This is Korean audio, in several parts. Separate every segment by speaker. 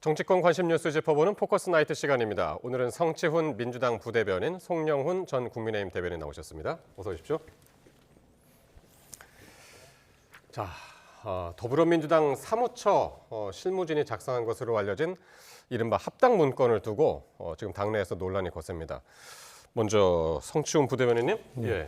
Speaker 1: 정치권 관심 뉴스 짚어보는 포커스 나이트 시간입니다. 오늘은 성치훈 민주당 부대변인, 송영훈 전 국민의힘 대변인 나오셨습니다. 어서 오십시오. 자, 더불어민주당 사무처 실무진이 작성한 것으로 알려진 이른바 합당 문건을 두고 지금 당내에서 논란이 거셉니다. 먼저 성치훈 부대변인님,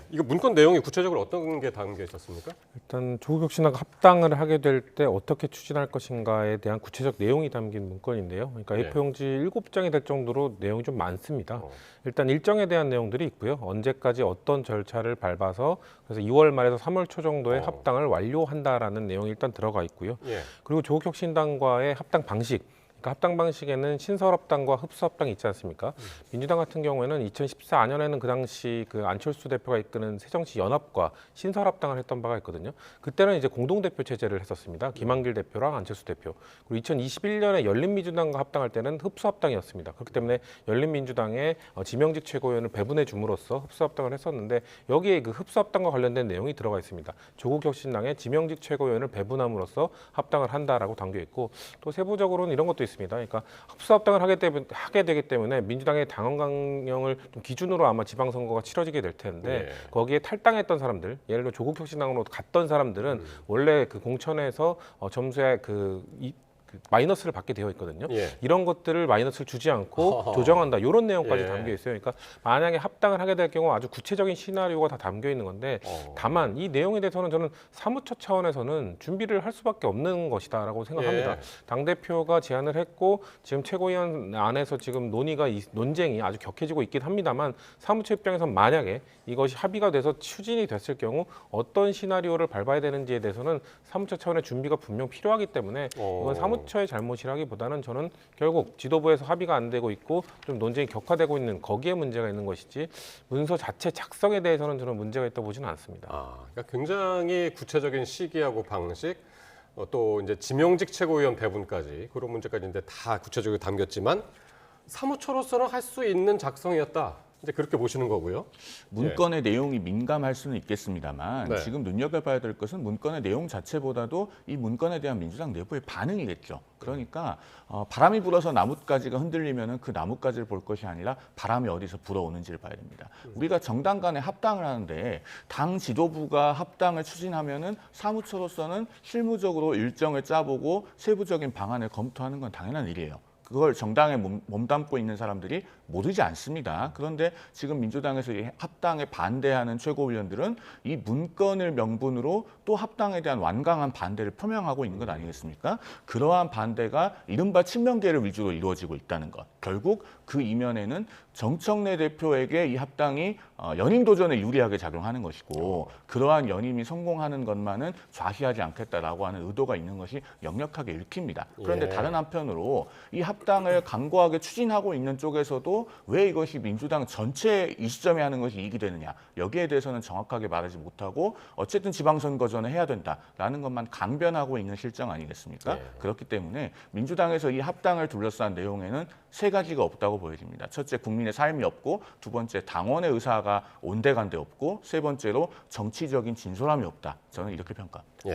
Speaker 1: 이거 문건 내용이 구체적으로 어떤 게 담겨 있었습니까?
Speaker 2: 일단 조국혁신하고 합당을 하게 될 때 어떻게 추진할 것인가에 대한 구체적 내용이 담긴 문건인데요. 그러니까 A4용지 7장이 될 정도로 내용이 좀 많습니다. 일단 일정에 대한 내용들이 있고요. 언제까지 어떤 절차를 밟아서 그래서 2월 말에서 3월 초 정도에 합당을 완료한다라는 내용이 일단 들어가 있고요. 그리고 조국혁신당과의 합당 방식. 그러니까 합당 방식에는 신설합당과 흡수합당이 있지 않습니까? 민주당 같은 경우에는 2014년에는 그 당시 그 안철수 대표가 이끄는 새정치연합과 신설합당을 했던 바가 있거든요. 그때는 이제 공동대표 체제를 했었습니다. 김한길 대표랑 안철수 대표. 그리고 2021년에 열린민주당과 합당할 때는 흡수합당이었습니다. 그렇기 때문에 열린민주당의 지명직 최고위원을 배분해 줌으로써 흡수합당을 했었는데 여기에 그 흡수합당과 관련된 내용이 들어가 있습니다. 조국혁신당의 지명직 최고위원을 배분함으로써 합당을 한다라고 담겨 있고 또 세부적으로는 이런 것도 있습니다. 그러니까 흡수합당을 하게 되기 때문에 민주당의 당원 강령을 좀 기준으로 아마 지방선거가 치러지게 될 텐데 거기에 탈당했던 사람들, 예를 들어 조국혁신당으로 갔던 사람들은 원래 그 공천에서 점수에 마이너스를 받게 되어 있거든요. 이런 것들을 마이너스를 주지 않고 조정한다. 이런 내용까지 담겨 있어요. 그러니까 만약에 합당을 하게 될 경우 아주 구체적인 시나리오가 다 담겨 있는 건데 다만 이 내용에 대해서는 저는 사무처 차원에서는 준비를 할 수밖에 없는 것이다라고 생각합니다. 당대표가 제안을 했고 지금 최고위원 안에서 지금 논쟁이 아주 격해지고 있긴 합니다만 사무처 입장에서 만약에 이것이 합의가 돼서 추진이 됐을 경우 어떤 시나리오를 밟아야 되는지에 대해서는 사무처 차원의 준비가 분명 필요하기 때문에 이건 사무처의 잘못이라기보다는 저는 결국 지도부에서 합의가 안 되고 있고 좀 논쟁이 격화되고 있는 거기에 문제가 있는 것이지 문서 자체 작성에 대해서는 저는 문제가 있다고 보지는 않습니다.
Speaker 1: 그러니까 굉장히 구체적인 시기하고 방식, 또 이제 지명직 최고위원 배분까지 그런 문제까지 이제 다 구체적으로 담겼지만 사무처로서는 할 수 있는 작성이었다. 이제 그렇게 보시는 거고요.
Speaker 3: 문건의 내용이 민감할 수는 있겠습니다만 지금 눈여겨봐야 될 것은 문건의 내용 자체보다도 이 문건에 대한 민주당 내부의 반응이겠죠. 그러니까 바람이 불어서 나뭇가지가 흔들리면 그 나뭇가지를 볼 것이 아니라 바람이 어디서 불어오는지를 봐야 됩니다. 우리가 정당 간에 합당을 하는데 당 지도부가 합당을 추진하면은 사무처로서는 실무적으로 일정을 짜보고 세부적인 방안을 검토하는 건 당연한 일이에요. 그걸 정당에 몸담고 있는 사람들이 모르지 않습니다. 그런데 지금 민주당에서 이 합당에 반대하는 최고위원들은 이 문건을 명분으로 또 합당에 대한 완강한 반대를 표명하고 있는 것 아니겠습니까? 그러한 반대가 이른바 친명계를 위주로 이루어지고 있다는 것. 결국 그 이면에는 정청래 대표에게 이 합당이 연임 도전에 유리하게 작용하는 것이고 그러한 연임이 성공하는 것만은 좌시하지 않겠다라고 하는 의도가 있는 것이 역력하게 읽힙니다. 그런데 다른 한편으로 이 합당을 강고하게 추진하고 있는 쪽에서도 왜 이것이 민주당 전체 이 시점에 하는 것이 이익이 되느냐 여기에 대해서는 정확하게 말하지 못하고 어쨌든 지방선거 전에 해야 된다라는 것만 강변하고 있는 실정 아니겠습니까? 그렇기 때문에 민주당에서 이 합당을 둘러싼 내용에는 세 가지가 없다고 보여집니다. 첫째, 국민의 삶이 없고 두 번째, 당원의 의사가 온데간데 없고 세 번째로 정치적인 진솔함이 없다. 저는 이렇게 평가합니다.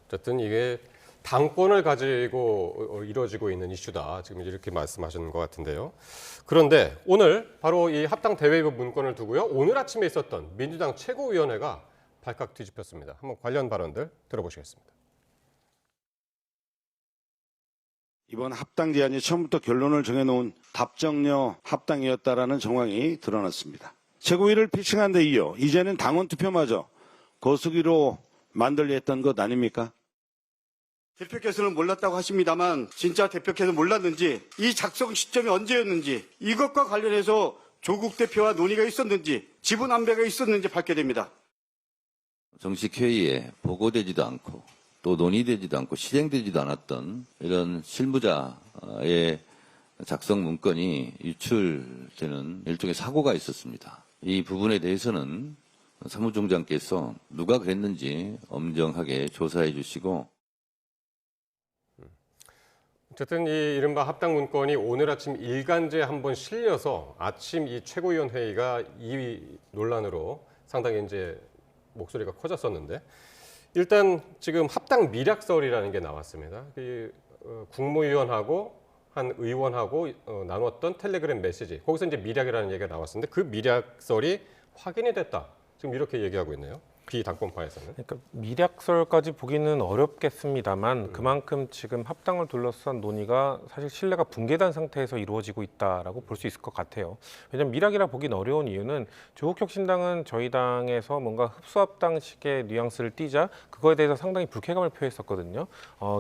Speaker 1: 어쨌든 이게 당권을 가지고 이루어지고 있는 이슈다. 지금 이렇게 말씀하시는 것 같은데요. 그런데 오늘 바로 이 합당 대회의부 문건을 두고요. 오늘 아침에 있었던 민주당 최고위원회가 발칵 뒤집혔습니다. 한번 관련 발언들 들어보시겠습니다.
Speaker 4: 이번 합당 제안이 처음부터 결론을 정해놓은 답정너 합당이었다라는 정황이 드러났습니다. 최고위를 피칭한 데 이어 이제는 당원 투표마저 거수기로 만들려 했던 것 아닙니까?
Speaker 5: 대표께서는 몰랐다고 하십니다만 진짜 대표께서 몰랐는지 이 작성 시점이 언제였는지 이것과 관련해서 조국 대표와 논의가 있었는지 지분 안배가 있었는지 밝게 됩니다.
Speaker 6: 정식회의에 보고되지도 않고 또 논의되지도 않고 실행되지도 않았던 이런 실무자의 작성 문건이 유출되는 일종의 사고가 있었습니다. 이 부분에 대해서는 사무총장께서 누가 그랬는지 엄정하게 조사해 주시고
Speaker 1: 어쨌든 이 이른바 합당 문건이 오늘 아침 일간지에 한번 실려서 아침 이 최고위원 회의가 이 논란으로 상당히 이제 목소리가 커졌었는데 일단 지금 합당 미략설이라는 게 나왔습니다. 국무위원하고 한 의원하고 나눴던 텔레그램 메시지. 거기서 이제 미략이라는 얘기가 나왔었는데 그 미략설이 확인이 됐다. 지금 이렇게 얘기하고 있네요. 비당권파에서는.
Speaker 2: 그러니까 미략설까지 보기는 어렵겠습니다만 그만큼 지금 합당을 둘러싼 논의가 사실 신뢰가 붕괴된 상태에서 이루어지고 있다라고 볼 수 있을 것 같아요. 왜냐하면 미략이라 보긴 어려운 이유는 조국혁신당은 저희 당에서 뭔가 흡수합당식의 뉘앙스를 띠자 그거에 대해서 상당히 불쾌감을 표했었거든요.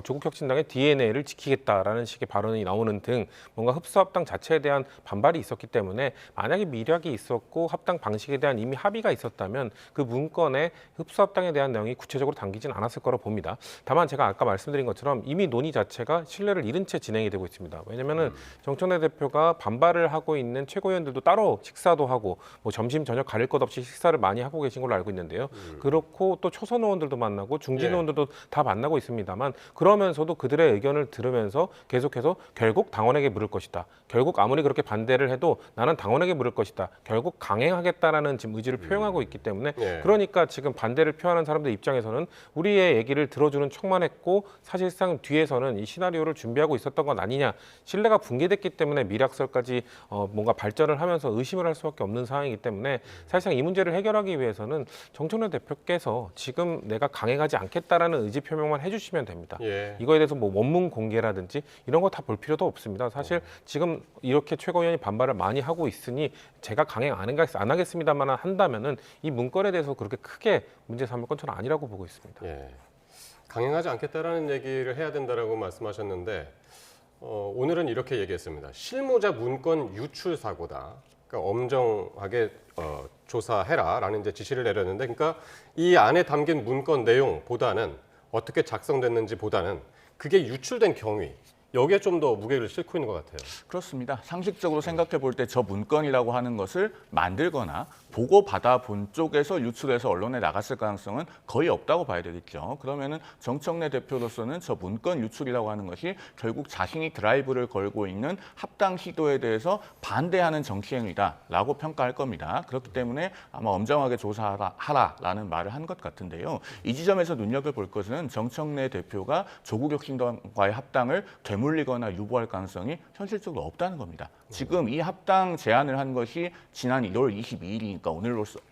Speaker 2: 조국혁신당의 DNA를 지키겠다라는 식의 발언이 나오는 등 뭔가 흡수합당 자체에 대한 반발이 있었기 때문에 만약에 미략이 있었고 합당 방식에 대한 이미 합의가 있었다면 그 문건에 흡수합당에 대한 내용이 구체적으로 담기진 않았을 거라 봅니다. 다만 제가 아까 말씀드린 것처럼 이미 논의 자체가 신뢰를 잃은 채 진행이 되고 있습니다. 왜냐하면 정청래 대표가 반발을 하고 있는 최고위원들도 따로 식사도 하고 뭐 점심 저녁 가릴 것 없이 식사를 많이 하고 계신 걸로 알고 있는데요. 그렇고 또 초선 의원들도 만나고 중진 의원들도 다 만나고 있습니다만 그러면서도 그들의 의견을 들으면서 계속해서 결국 당원에게 물을 것이다. 결국 아무리 그렇게 반대를 해도 나는 당원에게 물을 것이다. 결국 강행하겠다라는 지금 의지를 표명하고 있기 때문에 그러니까 지금 반대를 표하는 사람들 입장에서는 우리의 얘기를 들어주는 척만 했고 사실상 뒤에서는 이 시나리오를 준비하고 있었던 건 아니냐. 신뢰가 붕괴됐기 때문에 미략설까지 뭔가 발전을 하면서 의심을 할 수밖에 없는 상황이기 때문에 사실상 이 문제를 해결하기 위해서는 정청래 대표께서 지금 내가 강행하지 않겠다라는 의지 표명만 해주시면 됩니다. 이거에 대해서 뭐 원문 공개라든지 이런 거 다 볼 필요도 없습니다. 사실 지금 이렇게 최고위원이 반발을 많이 하고 있으니 제가 강행 안 하겠습니다만 한다면은 이 문건에 대해서 그렇게 크게 문제 삼을 건 저는 아니라고 보고 있습니다.
Speaker 1: 강행하지 않겠다라는 얘기를 해야 된다라고 말씀하셨는데 오늘은 이렇게 얘기했습니다. 실무자 문건 유출 사고다. 그러니까 엄정하게 조사해라라는 이제 지시를 내렸는데, 그러니까 이 안에 담긴 문건 내용보다는 어떻게 작성됐는지보다는 그게 유출된 경위. 여기에 좀 더 무게를 싣고 있는 것 같아요.
Speaker 3: 그렇습니다. 상식적으로 생각해 볼 때 저 문건이라고 하는 것을 만들거나 보고받아 본 쪽에서 유출해서 언론에 나갔을 가능성은 거의 없다고 봐야 되겠죠. 그러면은 정청래 대표로서는 저 문건 유출이라고 하는 것이 결국 자신이 드라이브를 걸고 있는 합당 시도에 대해서 반대하는 정치행위다라고 평가할 겁니다. 그렇기 때문에 아마 엄정하게 조사하라라는 말을 한 것 같은데요. 이 지점에서 눈여겨볼 것은 정청래 대표가 조국혁신당과의 합당을 되물리거나 유보할 가능성이 현실적으로 없다는 겁니다. 지금 이 합당 제안을 한 것이 지난 1월 22일이니까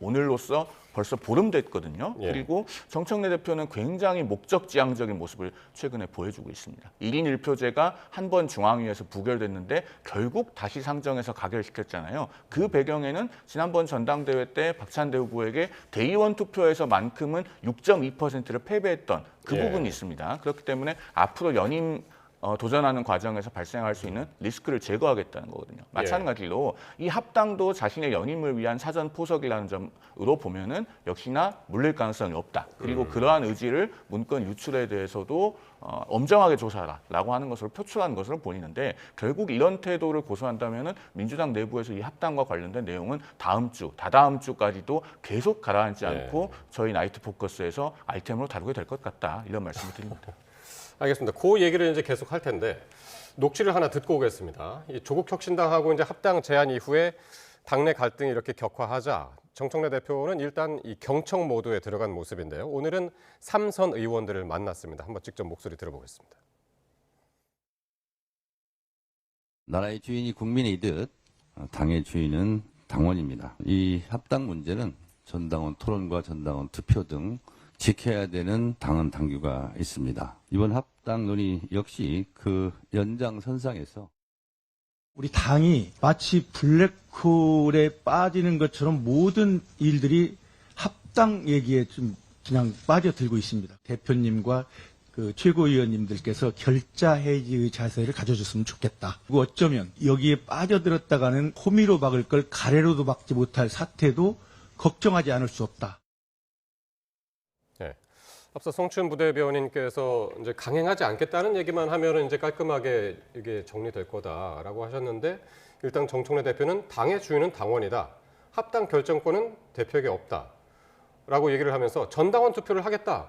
Speaker 3: 오늘로써 벌써 보름 됐거든요. 그리고 정청래 대표는 굉장히 목적지향적인 모습을 최근에 보여주고 있습니다. 1인 1표제가 한 번 중앙위에서 부결됐는데 결국 다시 상정해서 가결시켰잖아요. 그 배경에는 지난번 전당대회 때 박찬대 후보에게 대의원 투표에서만큼은 6.2%를 패배했던 그 부분이 있습니다. 그렇기 때문에 앞으로 연임 도전하는 과정에서 발생할 수 있는 리스크를 제거하겠다는 거거든요. 마찬가지로 이 합당도 자신의 연임을 위한 사전 포석이라는 점으로 보면은 역시나 물릴 가능성이 없다. 그리고 그러한 의지를 문건 유출에 대해서도 엄정하게 조사하라라고 하는 것으로 표출한 것으로 보이는데 결국 이런 태도를 고수한다면은 민주당 내부에서 이 합당과 관련된 내용은 다음 주, 다다음 주까지도 계속 가라앉지 않고 저희 나이트 포커스에서 아이템으로 다루게 될 것 같다. 이런 말씀을 드립니다.
Speaker 1: 알겠습니다. 그 얘기를 이제 계속 할 텐데 녹취를 하나 듣고 오겠습니다. 이 조국혁신당하고 이제 합당 제안 이후에 당내 갈등이 이렇게 격화하자 정청래 대표는 일단 이 경청 모드에 들어간 모습인데요. 오늘은 3선 의원들을 만났습니다. 한번 직접 목소리 들어보겠습니다.
Speaker 6: 나라의 주인이 국민이듯 당의 주인은 당원입니다. 이 합당 문제는 전당원 토론과 전당원 투표 등 지켜야 되는 당헌 당규가 있습니다. 이번 합당 논의 역시 그 연장선상에서
Speaker 7: 우리 당이 마치 블랙홀에 빠지는 것처럼 모든 일들이 합당 얘기에 좀 그냥 빠져들고 있습니다. 대표님과 그 최고위원님들께서 결자해지의 자세를 가져줬으면 좋겠다. 그리고 어쩌면 여기에 빠져들었다가는 호미로 박을 걸 가래로도 박지 못할 사태도 걱정하지 않을 수 없다.
Speaker 1: 앞서 송춘 부대변인께서 이제 강행하지 않겠다는 얘기만 하면은 이제 깔끔하게 이게 정리될 거다라고 하셨는데 일단 정청래 대표는 당의 주인은 당원이다. 합당 결정권은 대표에게 없다라고 얘기를 하면서 전당원 투표를 하겠다라는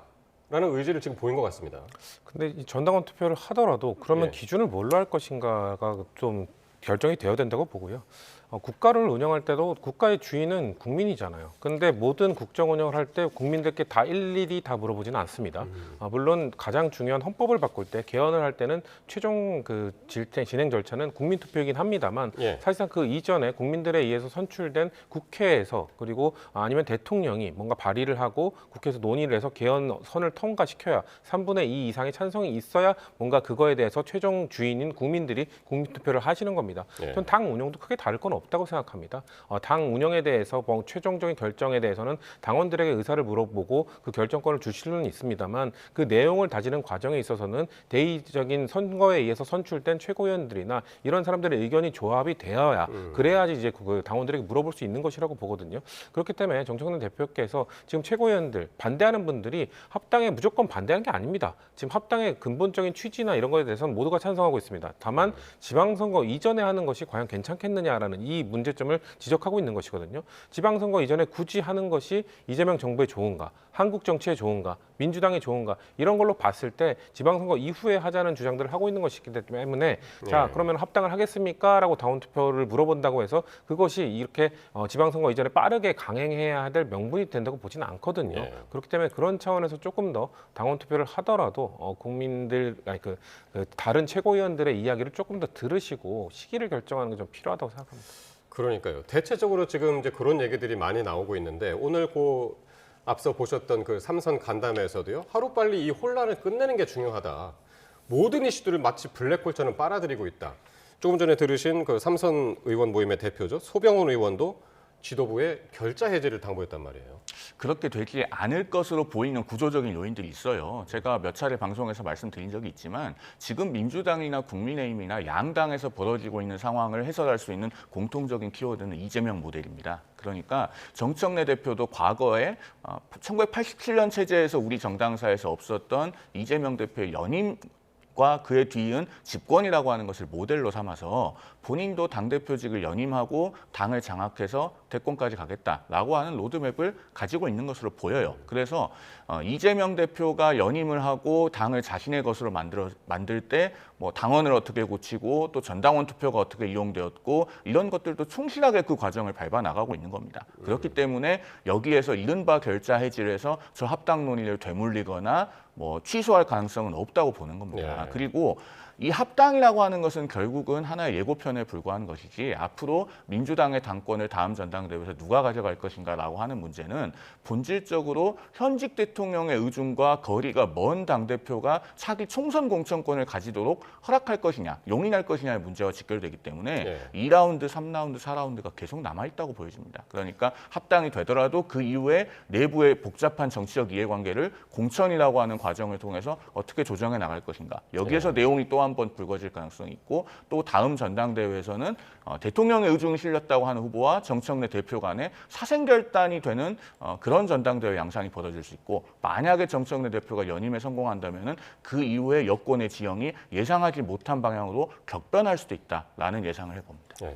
Speaker 1: 의지를 지금 보인 것 같습니다.
Speaker 2: 근데 이 전당원 투표를 하더라도 그러면 기준을 뭘로 할 것인가가 좀 결정이 되어야 된다고 보고요. 국가를 운영할 때도 국가의 주인은 국민이잖아요. 근데 모든 국정 운영을 할 때 국민들께 다 일일이 다 물어보지는 않습니다. 물론 가장 중요한 헌법을 바꿀 때 개헌을 할 때는 최종 그 진행 절차는 국민 투표이긴 합니다만
Speaker 1: 예.
Speaker 2: 사실상 그 이전에 국민들에 의해서 선출된 국회에서 그리고 아니면 대통령이 뭔가 발의를 하고 국회에서 논의를 해서 개헌선을 통과시켜야 3분의 2 이상의 찬성이 있어야 뭔가 그거에 대해서 최종 주인인 국민들이 국민 투표를 하시는 겁니다.
Speaker 1: 예.
Speaker 2: 전 당 운영도 크게 다를 건 없다고 생각합니다. 당 운영에 대해서 뭐 최종적인 결정에 대해서는 당원들에게 의사를 물어보고 그 결정권을 주실 수는 있습니다만 그 내용을 다지는 과정에 있어서는 대의적인 선거에 의해서 선출된 최고위원들이나 이런 사람들의 의견이 조합이 되어야 그래야지 이제 그 당원들에게 물어볼 수 있는 것이라고 보거든요. 그렇기 때문에 정청래 대표께서 지금 최고위원들 반대하는 분들이 합당에 무조건 반대하는 게 아닙니다. 지금 합당의 근본적인 취지나 이런 거에 대해서는 모두가 찬성하고 있습니다. 다만 지방선거 이전에 하는 것이 과연 괜찮겠느냐라는 이 문제점을 지적하고 있는 것이거든요. 지방선거 이전에 굳이 하는 것이 이재명 정부에 좋은가, 한국 정치에 좋은가, 민주당에 좋은가 이런 걸로 봤을 때 지방선거 이후에 하자는 주장들을 하고 있는 것이기 때문에 자 그러면 합당을 하겠습니까? 라고 당원 투표를 물어본다고 해서 그것이 이렇게 지방선거 이전에 빠르게 강행해야 될 명분이 된다고 보지는 않거든요.
Speaker 1: 예.
Speaker 2: 그렇기 때문에 그런 차원에서 조금 더 당원 투표를 하더라도 국민들 아니 그 다른 최고위원들의 이야기를 조금 더 들으시고 시기를 결정하는 게 좀 필요하다고 생각합니다.
Speaker 1: 그러니까요. 대체적으로 지금 이제 그런 얘기들이 많이 나오고 있는데 오늘 앞서 보셨던 그 삼선 간담회에서도요. 하루빨리 이 혼란을 끝내는 게 중요하다. 모든 이슈들을 마치 블랙홀처럼 빨아들이고 있다. 조금 전에 들으신 그 삼선 의원 모임의 대표죠. 소병훈 의원도 지도부에 결자 해지를 당부했단 말이에요.
Speaker 3: 그렇게 되지 않을 것으로 보이는 구조적인 요인들이 있어요. 제가 몇 차례 방송에서 말씀드린 적이 있지만 지금 민주당이나 국민의힘이나 양당에서 벌어지고 있는 상황을 해설할 수 있는 공통적인 키워드는 이재명 모델입니다. 그러니까 정청래 대표도 과거에 1987년 체제에서 우리 정당사에서 없었던 이재명 대표의 연임과 그에 뒤이은 집권이라고 하는 것을 모델로 삼아서 본인도 당대표직을 연임하고 당을 장악해서 대권까지 가겠다라고 하는 로드맵을 가지고 있는 것으로 보여요. 그래서 이재명 대표가 연임을 하고 당을 자신의 것으로 만들 때 뭐 당원을 어떻게 고치고 또 전당원 투표가 어떻게 이용되었고 이런 것들도 충실하게 그 과정을 밟아 나가고 있는 겁니다. 그렇기 때문에 여기에서 이른바 결자 해지를 해서 저 합당 논의를 되물리거나 뭐 취소할 가능성은 없다고 보는 겁니다.
Speaker 1: 네.
Speaker 3: 그리고 이 합당이라고 하는 것은 결국은 하나의 예고편에 불과한 것이지 앞으로 민주당의 당권을 다음 전당대회에서 누가 가져갈 것인가라고 하는 문제는 본질적으로 현직 대통령의 의중과 거리가 먼 당대표가 차기 총선 공천권을 가지도록 허락할 것이냐, 용인할 것이냐의 문제와 직결되기 때문에
Speaker 1: 네.
Speaker 3: 2라운드, 3라운드, 4라운드가 계속 남아있다고 보여집니다. 그러니까 합당이 되더라도 그 이후에 내부의 복잡한 정치적 이해관계를 공천이라고 하는 과정을 통해서 어떻게 조정해 나갈 것인가. 여기에서 내용이 또 한 번 불거질 가능성이 있고 또 다음 전당대회에서는 대통령의 의중이 실렸다고 하는 후보와 정청래 대표 간의 사생결단이 되는 그런 전당대회 양상이 벌어질 수 있고 만약에 정청래 대표가 연임에 성공한다면 그 이후에 여권의 지형이 예상하지 못한 방향으로 격변할 수도 있다라는 예상을 해봅니다.
Speaker 1: 네.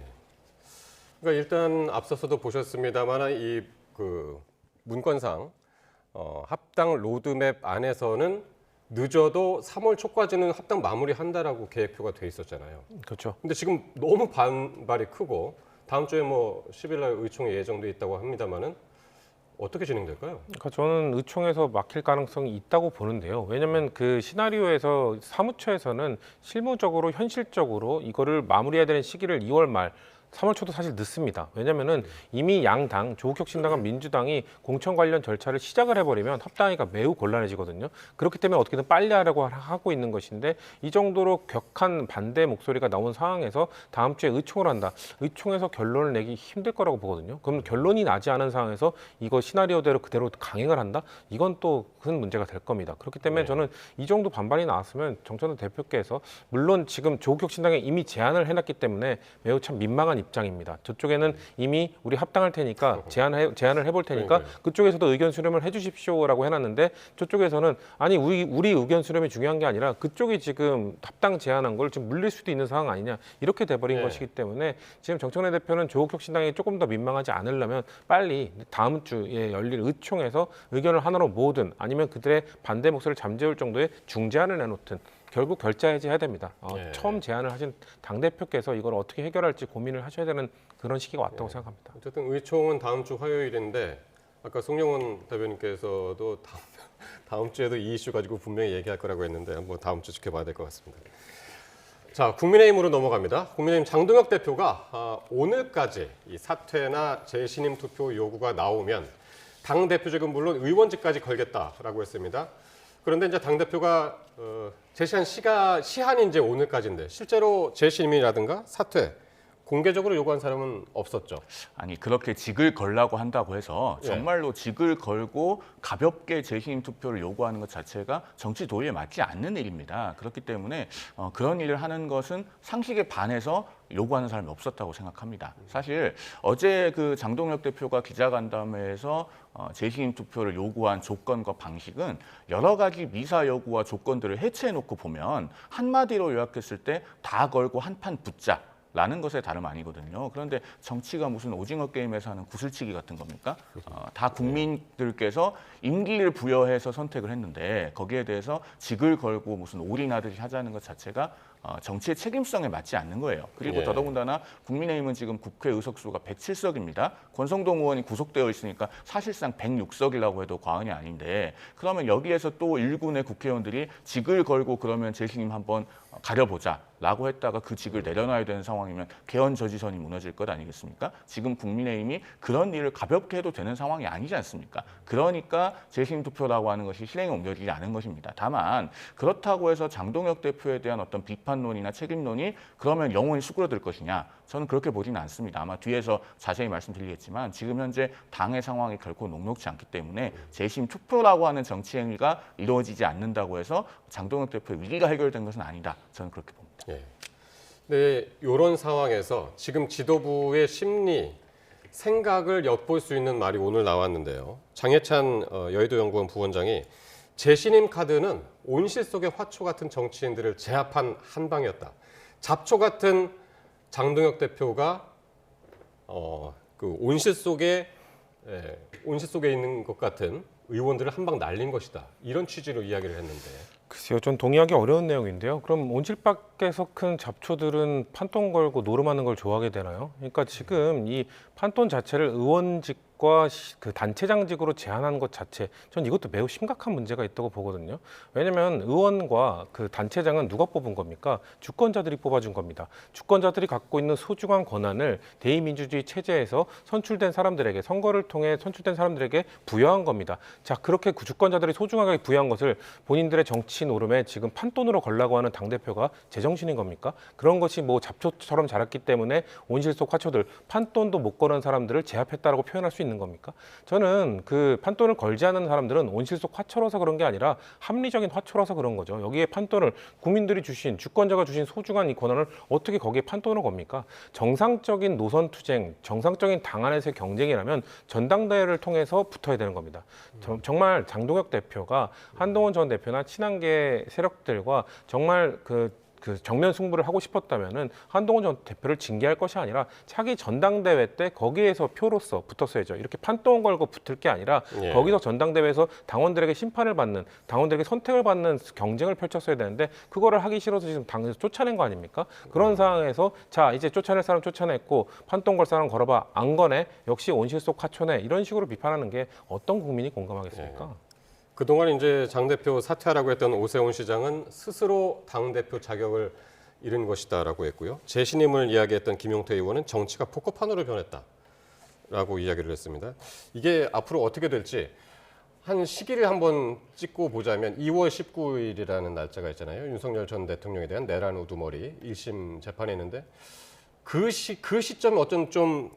Speaker 1: 그러니까 일단 앞서서도 보셨습니다만 이 그 문건상 합당 로드맵 안에서는 늦어도 3월 초까지는 합당 마무리한다라고 계획표가 돼 있었잖아요.
Speaker 2: 그렇죠.
Speaker 1: 근데 지금 너무 반발이 크고 다음 주에 뭐 10일 날 의총이 예정돼 있다고 합니다만은 어떻게 진행될까요?
Speaker 2: 그러니까 저는 의총에서 막힐 가능성이 있다고 보는데요. 왜냐하면 그 시나리오에서 사무처에서는 실무적으로 현실적으로 이거를 마무리해야 되는 시기를 2월 말 3월 초도 사실 늦습니다. 왜냐면은 이미 양당, 조국혁신당과 민주당이 공천 관련 절차를 시작을 해버리면 합당하기가 매우 곤란해지거든요. 그렇기 때문에 어떻게든 빨리 하려고 하고 있는 것인데 이 정도로 격한 반대 목소리가 나온 상황에서 다음 주에 의총을 한다. 의총에서 결론을 내기 힘들 거라고 보거든요. 그럼 결론이 나지 않은 상황에서 이거 시나리오대로 그대로 강행을 한다? 이건 또 큰 문제가 될 겁니다. 그렇기 때문에 저는 이 정도 반발이 나왔으면 정청래 대표께서 물론 지금 조국혁신당에 이미 제안을 해놨기 때문에 매우 참 민망한 입장입니다. 저쪽에는 이미 우리 합당할 테니까 제안을 해볼 테니까 그쪽에서도 의견 수렴을 해주십시오라고 해놨는데 저쪽에서는 아니 우리 의견 수렴이 중요한 게 아니라 그쪽이 지금 합당 제안한 걸 지금 물릴 수도 있는 상황 아니냐 이렇게 돼버린 것이기 때문에 지금 정청래 대표는 조국혁신당이 조금 더 민망하지 않으려면 빨리 다음 주에 열릴 의총에서 의견을 하나로 모으든 아니면 그들의 반대 목소리를 잠재울 정도의 중재안을 내놓든 결국 결자 해지해야 됩니다.
Speaker 1: 예.
Speaker 2: 처음 제안을 하신 당대표께서 이걸 어떻게 해결할지 고민을 하셔야 되는 그런 시기가 왔다고 생각합니다.
Speaker 1: 어쨌든 의총은 다음 주 화요일인데 아까 송영원 대변인께서도 다음 주에도 이 이슈 가지고 분명히 얘기할 거라고 했는데 한번 다음 주 지켜봐야 될 것 같습니다. 자, 국민의힘으로 넘어갑니다. 국민의힘 장동혁 대표가 오늘까지 이 사퇴나 재신임 투표 요구가 나오면 당 대표직은 물론 의원직까지 걸겠다라고 했습니다. 그런데 이제 당 대표가 제시한 시한이 이제 오늘까지인데 실제로 재신임이라든가 사퇴 공개적으로 요구한 사람은 없었죠.
Speaker 3: 아니 그렇게 직을 걸라고 한다고 해서
Speaker 1: 예.
Speaker 3: 정말로 직을 걸고 가볍게 재신임 투표를 요구하는 것 자체가 정치 도리에 맞지 않는 일입니다. 그렇기 때문에 그런 일을 하는 것은 상식에 반해서 요구하는 사람이 없었다고 생각합니다. 사실 어제 그 장동혁 대표가 기자간담회에서 재신임 투표를 요구한 조건과 방식은 여러 가지 미사 여구와 조건들을 해체해놓고 보면 한마디로 요약했을 때 다 걸고 한판 붙자. 라는 것에 다름 아니거든요. 그런데 정치가 무슨 오징어 게임에서 하는 구슬치기 같은 겁니까? 다 국민들께서 임기를 부여해서 선택을 했는데 거기에 대해서 직을 걸고 무슨 올인하듯이 하자는 것 자체가 정치의 책임성에 맞지 않는 거예요. 그리고
Speaker 1: 예.
Speaker 3: 더더군다나 국민의힘은 지금 국회 의석수가 107석입니다. 권성동 의원이 구속되어 있으니까 사실상 106석이라고 해도 과언이 아닌데 그러면 여기에서 또 일군의 국회의원들이 직을 걸고 그러면 재신임 한번 가려보자라고 했다가 그 직을 내려놔야 되는 상황이면 개헌 저지선이 무너질 것 아니겠습니까? 지금 국민의힘이 그런 일을 가볍게 해도 되는 상황이 아니지 않습니까? 그러니까 재신임 투표라고 하는 것이 실행에 옮겨지지 않은 것입니다. 다만 그렇다고 해서 장동혁 대표에 대한 어떤 비판론이나 책임론이 그러면 영원히 수그러들 것이냐? 저는 그렇게 보지는 않습니다. 아마 뒤에서 자세히 말씀드리겠지만 지금 현재 당의 상황이 결코 녹록지 않기 때문에 재심 투표라고 하는 정치 행위가 이루어지지 않는다고 해서 장동혁 대표의 위기가 해결된 것은 아니다. 저는 그렇게 봅니다.
Speaker 1: 예. 네, 이런 상황에서 지금 지도부의 심리, 생각을 엿볼 수 있는 말이 오늘 나왔는데요. 장해찬 여의도연구원 부원장이 재신임 카드는 온실 속의 화초 같은 정치인들을 제압한 한 방이었다. 잡초 같은 장동혁 대표가 그 온실 속에 있는 것 같은 의원들을 한 방 날린 것이다. 이런 취지로 이야기를 했는데.
Speaker 2: 글쎄요, 전 동의하기 어려운 내용인데요. 그럼 온실 밖에서 큰 잡초들은 판돈 걸고 노름하는 걸 좋아하게 되나요? 그러니까 지금 이 판돈 자체를 의원직과 그 단체장직으로 제한하는 것 자체, 전 이것도 매우 심각한 문제가 있다고 보거든요. 왜냐하면 의원과 그 단체장은 누가 뽑은 겁니까? 주권자들이 뽑아준 겁니다. 주권자들이 갖고 있는 소중한 권한을 대의민주주의 체제에서 선출된 사람들에게, 선거를 통해 선출된 사람들에게 부여한 겁니다. 자, 그렇게 주권자들이 소중하게 부여한 것을 본인들의 정치 노름에 지금 판돈으로 걸라고 하는 당대표가 제정신인 겁니까? 그런 것이 뭐 잡초처럼 자랐기 때문에 온실 속 화초들, 판돈도 못 거는 사람들을 제압했다라고 표현할 수 있는 겁니까? 저는 그 판돈을 걸지 않는 사람들은 온실 속 화초라서 그런 게 아니라 합리적인 화초라서 그런 거죠. 여기에 판돈을 국민들이 주신, 주권자가 주신 소중한 이 권한을 어떻게 거기에 판돈을 겁니까? 정상적인 노선 투쟁, 정상적인 당 안에서의 경쟁이라면 전당대회를 통해서 붙어야 되는 겁니다. 정말 장동혁 대표가 한동훈 전 대표나 친한계 세력들과 정말 그 정면 승부를 하고 싶었다면은 한동훈 전 대표를 징계할 것이 아니라 차기 전당대회 때 거기에서 표로서 붙었어야죠. 이렇게 판돈 걸고 붙을 게 아니라
Speaker 1: 예.
Speaker 2: 거기서 전당대회에서 당원들에게 심판을 받는, 당원들에게 선택을 받는 경쟁을 펼쳤어야 되는데 그거를 하기 싫어서 지금 당에서 쫓아낸 거 아닙니까? 그런 상황에서 자, 이제 쫓아낼 사람 쫓아냈고 판돈 걸 사람 걸어봐. 안 거네. 역시 온실 속 화초네. 이런 식으로 비판하는 게 어떤 국민이 공감하겠습니까?
Speaker 1: 그동안 이제 장 대표 사퇴하라고 했던 오세훈 시장은 스스로 당 대표 자격을 잃은 것이다라고 했고요. 재신임을 이야기했던 김용태 의원은 정치가 포커판으로 변했다라고 이야기를 했습니다. 이게 앞으로 어떻게 될지 한 시기를 한번 찍고 보자면 2월 19일이라는 날짜가 있잖아요. 윤석열 전 대통령에 대한 내란 우두머리 1심 재판이 있는데 그 시점이 어떤 좀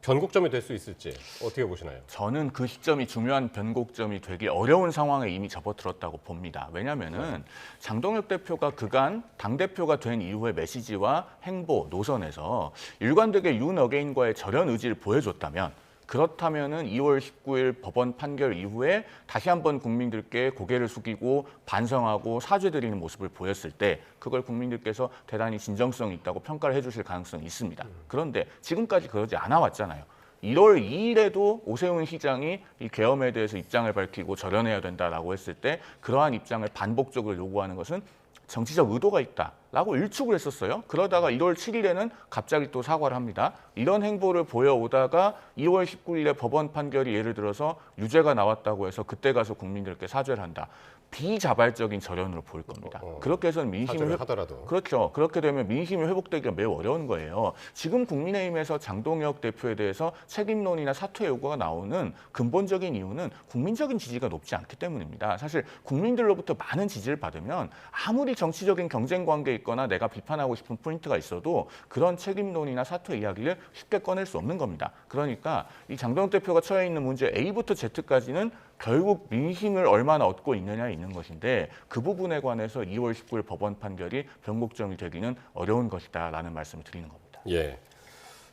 Speaker 1: 변곡점이 될 수 있을지 어떻게 보시나요?
Speaker 3: 저는 그 시점이 중요한 변곡점이 되기 어려운 상황에 이미 접어들었다고 봅니다. 왜냐하면은 장동혁 대표가 그간 당대표가 된 이후의 메시지와 행보, 노선에서 일관되게 윤 어게인과의 절연 의지를 보여줬다면 그렇다면은 2월 19일 법원 판결 이후에 다시 한번 국민들께 고개를 숙이고 반성하고 사죄드리는 모습을 보였을 때 그걸 국민들께서 대단히 진정성 있다고 평가를 해주실 가능성이 있습니다. 그런데 지금까지 그러지 않아 왔잖아요. 1월 2일에도 오세훈 시장이 이 계엄에 대해서 입장을 밝히고 절연해야 된다라고 했을 때 그러한 입장을 반복적으로 요구하는 것은 정치적 의도가 있다라고 일축을 했었어요. 그러다가 1월 7일에는 갑자기 또 사과를 합니다. 이런 행보를 보여오다가 2월 19일에 법원 판결이 예를 들어서 유죄가 나왔다고 해서 그때 가서 국민들께 사죄를 한다. 비자발적인 절연으로 보일 겁니다. 그렇게 해서는 민심을
Speaker 1: 하더라도
Speaker 3: 그렇죠. 그렇게 되면 민심이 회복되기가 매우 어려운 거예요. 지금 국민의힘에서 장동혁 대표에 대해서 책임론이나 사퇴 요구가 나오는 근본적인 이유는 국민적인 지지가 높지 않기 때문입니다. 사실 국민들로부터 많은 지지를 받으면 아무리 정치적인 경쟁 관계에 있거나 내가 비판하고 싶은 포인트가 있어도 그런 책임론이나 사퇴 이야기를 쉽게 꺼낼 수 없는 겁니다. 그러니까 이 장동혁 대표가 처해 있는 문제 A부터 Z까지는 결국 민심을 얼마나 얻고 있느냐에 있는 것인데 그 부분에 관해서 2월 19일 법원 판결이 변곡점이 되기는 어려운 것이다라는 말씀을 드리는 겁니다.
Speaker 1: 예.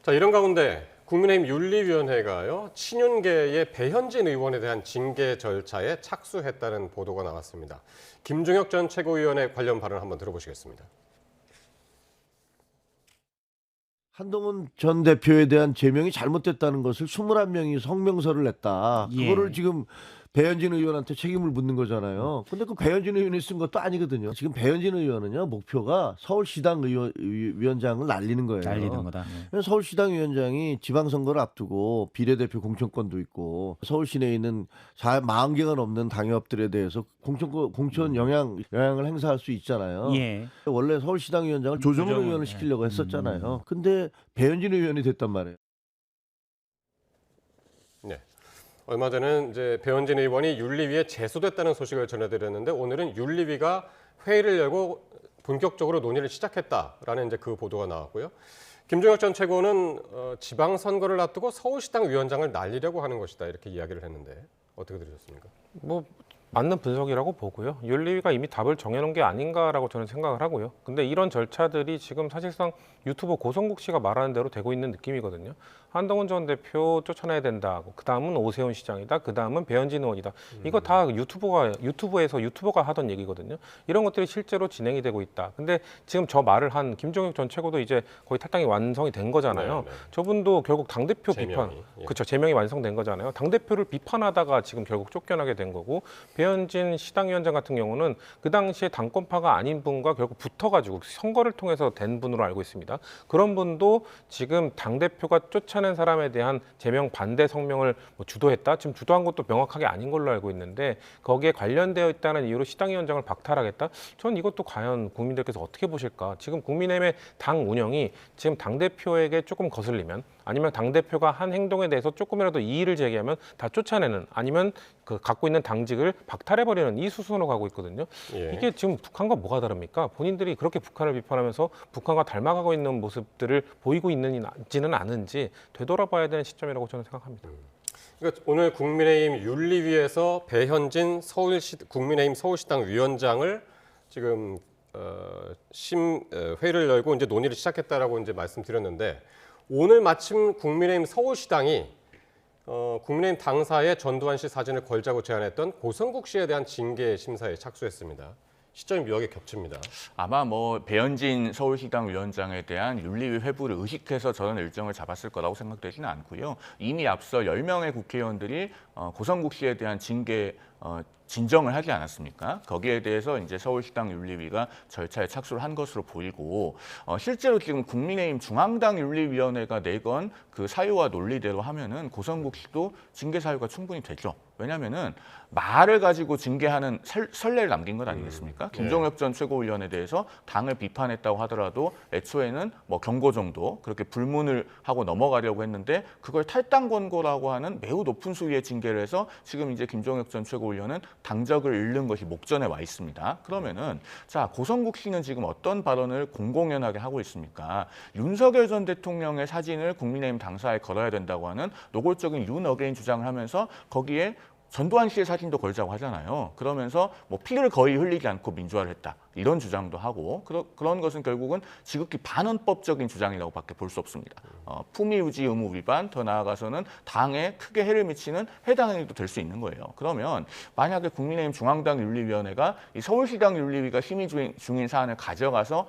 Speaker 1: 자, 이런 가운데 국민의힘 윤리위원회가요, 친윤계의 배현진 의원에 대한 징계 절차에 착수했다는 보도가 나왔습니다. 김종혁 전 최고위원의 관련 발언 한번 들어보시겠습니다.
Speaker 8: 한동훈 전 대표에 대한 제명이 잘못됐다는 것을 21명이 성명서를 냈다. 그거를 지금 배현진 의원한테 책임을 묻는 거잖아요. 근데 그 배현진 의원이 쓴 것도 아니거든요. 지금 배현진 의원은요, 목표가 서울시당 위원장을 날리는 거예요.
Speaker 9: 날리는 거다.
Speaker 8: 서울시당 위원장이 지방선거를 앞두고 비례대표 공천권도 있고 서울 시내에 있는 40개가 넘는 당협들에 대해서 공천 영향을 행사할 수 있잖아요.
Speaker 9: 예.
Speaker 8: 원래 서울시당 위원장을 조정훈 의원을 시키려고 했었잖아요. 근데 배현진 의원이 됐단 말이에요.
Speaker 1: 네. 얼마 전에는 이제 배현진 의원이 윤리위에 제소됐다는 소식을 전해드렸는데 오늘은 윤리위가 회의를 열고 본격적으로 논의를 시작했다라는 이제 그 보도가 나왔고요. 김종혁 전 최고는 지방선거를 앞두고 서울시당 위원장을 날리려고 하는 것이다 이렇게 이야기를 했는데 어떻게 들으셨습니까?
Speaker 2: 뭐 맞는 분석이라고 보고요. 윤리위가 이미 답을 정해놓은 게 아닌가라고 저는 생각을 하고요. 근데 이런 절차들이 지금 사실상 유튜버 고성국 씨가 말하는 대로 되고 있는 느낌이거든요. 한동훈 전 대표 쫓아내야 된다. 그 다음은 오세훈 시장이다. 그 다음은 배현진 의원이다. 이거 다 유튜브에서 유튜버가 하던 얘기거든요. 이런 것들이 실제로 진행이 되고 있다. 근데 지금 저 말을 한 김종혁 전 최고도 이제 거의 탈당이 완성이 된 거잖아요.
Speaker 1: 네.
Speaker 2: 저분도 결국 당대표
Speaker 1: 제명이,
Speaker 2: 비판,
Speaker 1: 예.
Speaker 2: 그렇죠. 제명이 완성된 거잖아요. 당대표를 비판하다가 지금 결국 쫓겨나게 된 거고 배현진 시당위원장 같은 경우는 그 당시에 당권파가 아닌 분과 결국 붙어가지고 선거를 통해서 된 분으로 알고 있습니다. 그런 분도 지금 당대표가 쫓아낸 사람에 대한 제명 반대 성명을 주도했다. 지금 주도한 것도 명확하게 아닌 걸로 알고 있는데 거기에 관련되어 있다는 이유로 시당위원장을 박탈하겠다. 전 이것도 과연 국민들께서 어떻게 보실까? 지금 국민의힘의 당 운영이 지금 당대표에게 조금 거슬리면 아니면 당대표가 한 행동에 대해서 조금이라도 이의를 제기하면 다 쫓아내는 아니면 그 갖고 있는 당직을 박탈해버리는 이 수순으로 가고 있거든요.
Speaker 1: 예.
Speaker 2: 이게 지금 북한과 뭐가 다릅니까? 본인들이 그렇게 북한을 비판하면서 북한과 닮아가고 있는 모습들을 보이고 있는지는 않은지 되돌아봐야 되는 시점이라고 저는 생각합니다.
Speaker 1: 그러니까 오늘 국민의힘 윤리위에서 배현진 국민의힘 서울시당 위원장을 지금 회의를 열고 이제 논의를 시작했다라고 이제 말씀드렸는데 오늘 마침 국민의힘 서울시당이 국민의힘 당사에 전두환 씨 사진을 걸자고 제안했던 고성국 씨에 대한 징계 심사에 착수했습니다. 시점이 묘하게 겹칩니다.
Speaker 3: 아마 뭐 배현진 서울시당 위원장에 대한 윤리위 회부를 의식해서 저는 일정을 잡았을 거라고 생각되지는 않고요. 이미 앞서 10명의 국회의원들이 고성국 씨에 대한 징계 진정을 하지 않았습니까? 거기에 대해서 이제 서울시당 윤리위가 절차에 착수를 한 것으로 보이고 실제로 지금 국민의힘 중앙당 윤리위원회가 내건 그 사유와 논리대로 하면은 고성국 씨도 징계 사유가 충분히 되죠. 왜냐하면은 말을 가지고 징계하는 선례를 남긴 것 아니겠습니까? 김종혁 전 최고위원에 대해서 당을 비판했다고 하더라도 애초에는 뭐 경고 정도 그렇게 불문을 하고 넘어가려고 했는데 그걸 탈당 권고라고 하는 매우 높은 수위의 징계를 해서 지금 이제 김종혁 전 최고위원은 당적을 잃는 것이 목전에 와 있습니다. 그러면은 자 고성국 씨는 지금 어떤 발언을 공공연하게 하고 있습니까? 윤석열 전 대통령의 사진을 국민의힘 당사에 걸어야 된다고 하는 노골적인 윤어게인 주장을 하면서 거기에 전두환 씨의 사진도 걸자고 하잖아요. 그러면서 뭐 피를 거의 흘리지 않고 민주화를 했다. 이런 주장도 하고 그런 것은 결국은 지극히 반헌법적인 주장이라고밖에 볼 수 없습니다. 품위유지 의무 위반, 더 나아가서는 당에 크게 해를 미치는 해당 행위도 될 수 있는 거예요. 그러면 만약에 국민의힘 중앙당 윤리위원회가 이 서울시당 윤리위가 심의 중인 사안을 가져가서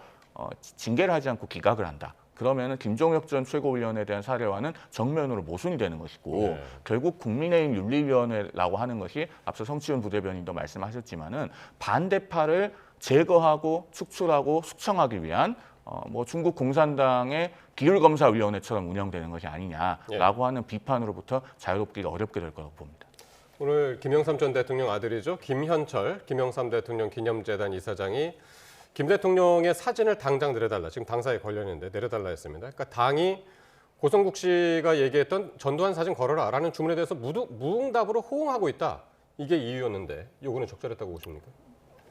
Speaker 3: 징계를 하지 않고 기각을 한다. 그러면은 김종혁 전 최고위원에 대한 사례와는 정면으로 모순이 되는 것이고
Speaker 1: 네.
Speaker 3: 결국 국민의힘 윤리위원회라고 하는 것이 앞서 성치훈 부대변인도 말씀하셨지만은 반대파를 제거하고 축출하고 숙청하기 위한 뭐 중국 공산당의 기율검사위원회처럼 운영되는 것이 아니냐라고 하는 비판으로부터 자유롭기가 어렵게 될 거라고 봅니다.
Speaker 1: 오늘 김영삼 전 대통령 아들이죠. 김현철 김영삼 대통령 기념재단 이사장이 김 대통령의 사진을 당장 내려달라. 지금 당사에 걸려있는데 내려달라 했습니다. 그러니까 당이 고성국 씨가 얘기했던 전두환 사진 걸어라라는 주문에 대해서 무응답으로 호응하고 있다. 이게 이유였는데 요거는 적절했다고 보십니까?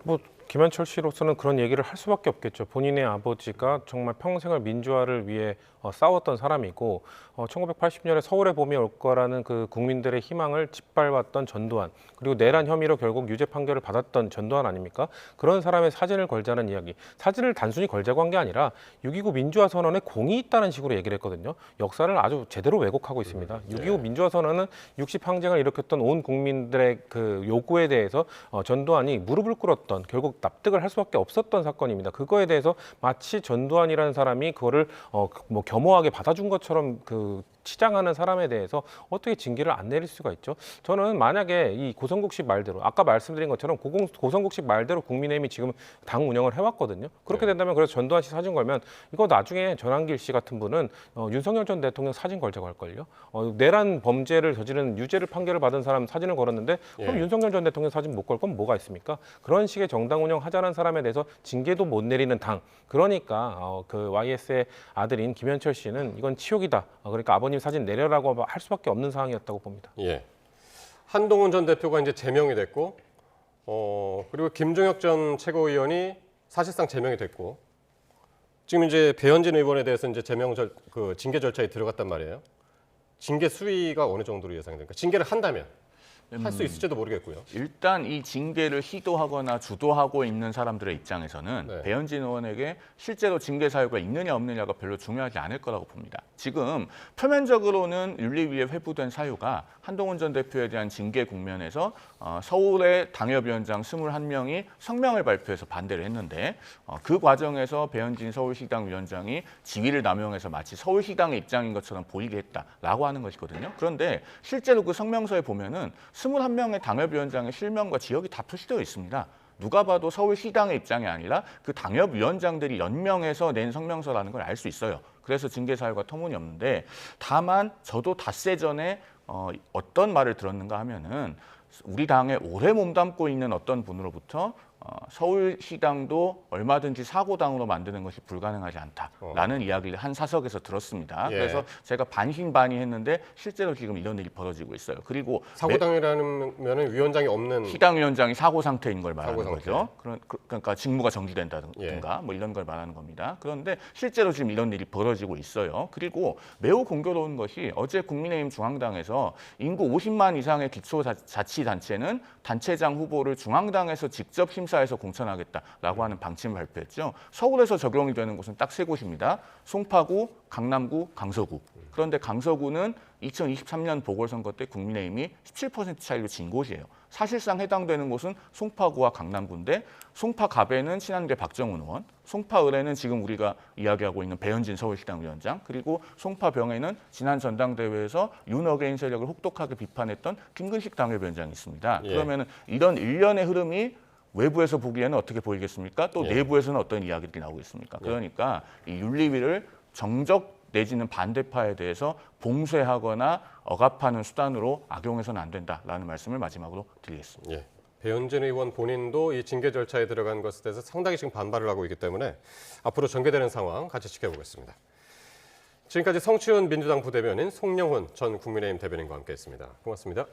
Speaker 2: 뭐 김현철 씨로서는 그런 얘기를 할 수밖에 없겠죠. 본인의 아버지가 정말 평생을 민주화를 위해 싸웠던 사람이고 1980년에 서울의 봄이 올 거라는 그 국민들의 희망을 짓밟았던 전두환, 그리고 내란 혐의로 결국 유죄 판결을 받았던 전두환 아닙니까? 그런 사람의 사진을 걸자는 이야기. 사진을 단순히 걸자고 한 게 아니라 6.29 민주화 선언에 공이 있다는 식으로 얘기를 했거든요. 역사를 아주 제대로 왜곡하고 있습니다. 6.25 민주화 선언은 60 항쟁을 일으켰던 온 국민들의 그 요구에 대해서 전두환이 무릎을 꿇었던, 결국 납득을 할 수밖에 없었던 사건입니다. 그거에 대해서 마치 전두환이라는 사람이 그거를 뭐 겸허하게 받아준 것처럼 그 치장하는 사람에 대해서 어떻게 징계를 안 내릴 수가 있죠? 저는 만약에 이 고성국 씨 말대로 아까 말씀드린 것처럼 고성국 씨 말대로 국민의힘이 지금 당 운영을 해왔거든요. 그렇게 된다면 그래서 전두환 씨 사진 걸면 이거 나중에 전한길 씨 같은 분은 윤석열 전 대통령 사진 걸자고 할걸요. 내란 범죄를 저지른 유죄를 판결을 받은 사람 사진을 걸었는데 그럼 윤석열 전 대통령 사진 못 걸 건 뭐가 있습니까? 그런 식의 정당 운영하자는 사람에 대해서 징계도 못 내리는 당. 그러니까 그 YS의 아들인 김현철 씨는 이건 치욕이다. 그러니까 아버님 사진 내려라고 할 수밖에 없는 상황이었다고 봅니다.
Speaker 1: 예. 한동훈 전 대표가 이제 제명이 됐고, 그리고 김종혁 전 최고위원이 사실상 제명이 됐고, 지금 이제 배현진 의원에 대해서 이제 그 징계 절차에 들어갔단 말이에요. 징계 수위가 어느 정도로 예상이 됩니까? 징계를 한다면 할 수 있을지도 모르겠고요.
Speaker 3: 일단 이 징계를 시도하거나 주도하고 있는 사람들의 입장에서는
Speaker 1: 네.
Speaker 3: 배현진 의원에게 실제로 징계 사유가 있느냐 없느냐가 별로 중요하지 않을 거라고 봅니다. 지금 표면적으로는 윤리위에 회부된 사유가 한동훈 전 대표에 대한 징계 국면에서 서울의 당협위원장 21명이 성명을 발표해서 반대를 했는데 그 과정에서 배현진 서울시당 위원장이 지위를 남용해서 마치 서울시당의 입장인 것처럼 보이게 했다라고 하는 것이거든요. 그런데 실제로 그 성명서에 보면은 21명의 당협위원장의 실명과 지역이 다 표시되어 있습니다. 누가 봐도 서울시당의 입장이 아니라 그 당협위원장들이 연명해서 낸 성명서라는 걸 알 수 있어요. 그래서 징계 사유가 터무니없는데 다만 저도 닷새 전에 어떤 말을 들었는가 하면은 우리 당에 오래 몸담고 있는 어떤 분으로부터 서울시당도 얼마든지 사고당으로 만드는 것이 불가능하지 않다라는 이야기를 한 사석에서 들었습니다.
Speaker 1: 예.
Speaker 3: 그래서 제가 반신반의했는데 실제로 지금 이런 일이 벌어지고 있어요. 그리고
Speaker 1: 사고당이라면 위원장이 없는
Speaker 3: 시당위원장이 사고 상태인 걸 말하는
Speaker 1: 사고 상태.
Speaker 3: 거죠. 그러니까 직무가 정지된다든가 뭐 이런 걸 말하는 겁니다. 그런데 실제로 지금 이런 일이 벌어지고 있어요. 그리고 매우 공교로운 것이 어제 국민의힘 중앙당에서 인구 50만 이상의 기초자치단체는 단체장 후보를 중앙당에서 직접 심사해서 공천하겠다라고 하는 방침을 발표했죠. 서울에서 적용이 되는 곳은 딱 세 곳입니다. 송파구, 강남구, 강서구. 그런데 강서구는 2023년 보궐선거 때 국민의힘이 17% 차이로 진 곳이에요. 사실상 해당되는 곳은 송파구와 강남구인데 송파갑에는 친한계 박정훈 의원, 송파을에는 지금 우리가 이야기하고 있는 배현진 서울시당 위원장, 그리고 송파병에는 지난 전당대회에서 윤어게인 세력을 혹독하게 비판했던 김근식 당협위원장이 있습니다.
Speaker 1: 예.
Speaker 3: 그러면 이런 일련의 흐름이 외부에서 보기에는 어떻게 보이겠습니까? 또 내부에서는 어떤 이야기들이 나오겠습니까? 그러니까 이 윤리위를 정적 내지는 반대파에 대해서 봉쇄하거나 억압하는 수단으로 악용해서는 안 된다라는 말씀을 마지막으로 드리겠습니다.
Speaker 1: 예. 배현진 의원 본인도 이 징계 절차에 들어간 것에 대해서 상당히 지금 반발을 하고 있기 때문에 앞으로 전개되는 상황 같이 지켜보겠습니다. 지금까지 성치훈 민주당 부대변인, 송영훈 전 국민의힘 대변인과 함께했습니다. 고맙습니다.